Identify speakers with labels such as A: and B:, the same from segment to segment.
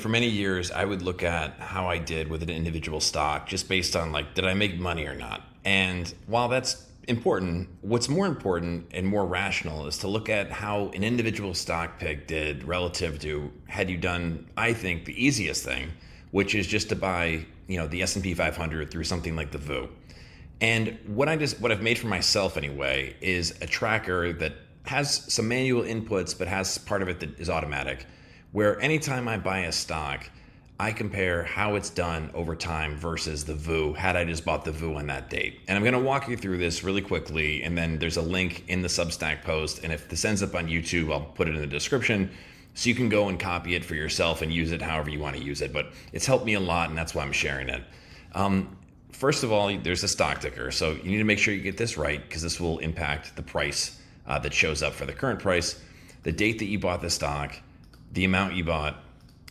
A: For many years, I would look at how I did with an individual stock just based on like, did I make money or not? And while that's important, what's more important and more rational is to look at how an individual stock pick did relative to had you done, I think, the easiest thing, which is just to buy, the S&P 500 through something like the VOO. And what I've made for myself anyway is a tracker that has some manual inputs, but has part of it that is automatic, where anytime I buy a stock, I compare how it's done over time versus the VOO had I just bought the VOO on that date. And I'm going to walk you through this really quickly, and then there's a link in the Substack post. And if this ends up on YouTube, I'll put it in the description so you can go and copy it for yourself and use it however you want to use it. But it's helped me a lot, and that's why I'm sharing it. First of all, there's a stock ticker. So you need to make sure you get this right because this will impact the price that shows up for the current price, the date that you bought the stock, the amount you bought,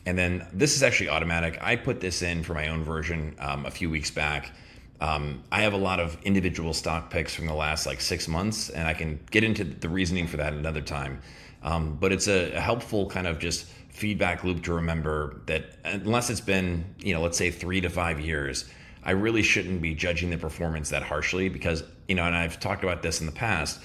A: and then this is actually automatic. I put this in for my own version a few weeks back. I have a lot of individual stock picks from the last like 6 months, and I can get into the reasoning for that another time. But it's a helpful kind of just feedback loop to remember that unless it's been, let's say 3 to 5 years, I really shouldn't be judging the performance that harshly because, and I've talked about this in the past,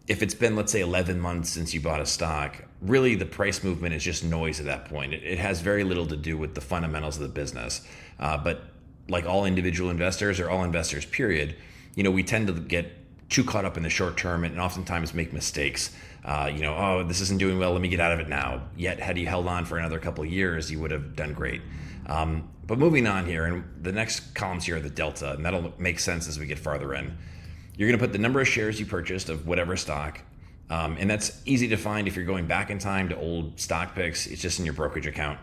A: if it's been, let's say 11 months since you bought a stock, really the price movement is just noise at that point. It has very little to do with the fundamentals of the business. But like all individual investors or all investors, period, we tend to get too caught up in the short term and oftentimes make mistakes. Oh, this isn't doing well, let me get out of it now. Yet, had you held on for another couple of years, you would have done great. But moving on here, and the next columns here are the delta, and that'll make sense as we get farther in. You're going to put the number of shares you purchased of whatever stock, and that's easy to find if you're going back in time to old stock picks. It's just in your brokerage account.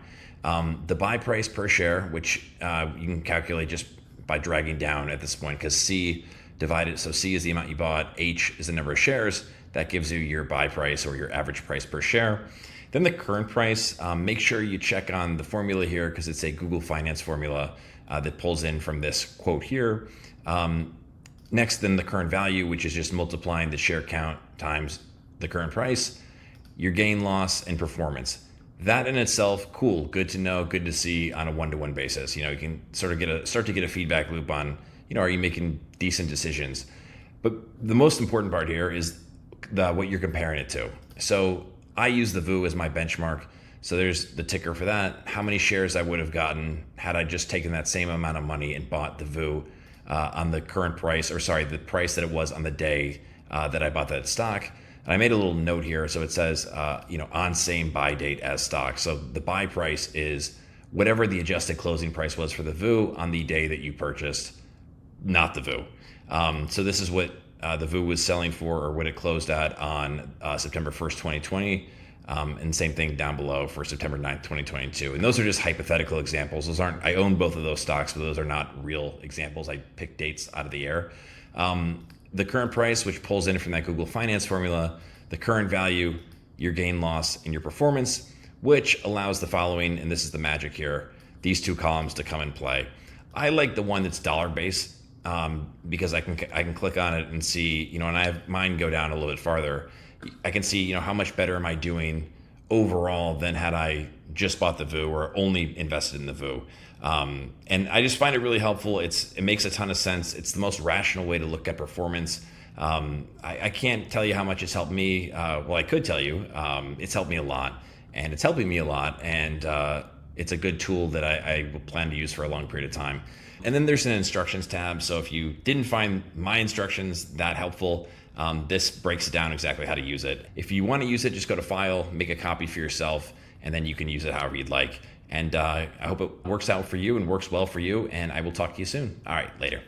A: The buy price per share, which you can calculate just by dragging down at this point, because C divided, so C is the amount you bought, H is the number of shares. That gives you your buy price or your average price per share. Then the current price, make sure you check on the formula here because it's a Google Finance formula that pulls in from this quote here. Next, then the current value, which is just multiplying the share count times the current price, your gain, loss, and performance. That in itself, cool, good to know, good to see on a one-to-one basis. You can sort of start to get a feedback loop on, are you making decent decisions? But the most important part here is what you're comparing it to. So I use the VOO as my benchmark. So there's the ticker for that. How many shares I would have gotten had I just taken that same amount of money and bought the VOO on the current price, the price that it was on the day that I bought that stock. And I made a little note here. So it says, on same buy date as stock. So the buy price is whatever the adjusted closing price was for the VOO on the day that you purchased, not the VOO. So this is what the VOO was selling for, or what it closed at on September 1st, 2020. And same thing down below for September 9th, 2022. And those are just hypothetical examples. I own both of those stocks, but those are not real examples. I picked dates out of the air. The current price, which pulls in from that Google Finance formula, the current value, your gain, loss, and your performance, which allows the following, and this is the magic here, these two columns to come in play. I like the one that's dollar-based because I can click on it and see, and I have mine go down a little bit farther. I can see, how much better am I doing overall than had I just bought the VOO or only invested in the VOO. And I just find it really helpful. It makes a ton of sense. It's the most rational way to look at performance. I can't tell you how much it's helped me. Well, I could tell you, it's helped me a lot, and it's helping me a lot. And it's a good tool that I will plan to use for a long period of time. And then there's an instructions tab. So if you didn't find my instructions that helpful, this breaks it down exactly how to use it. If you want to use it, just go to File, make a copy for yourself, and then you can use it however you'd like. And I hope it works out for you and works well for you, and I will talk to you soon. All right, later.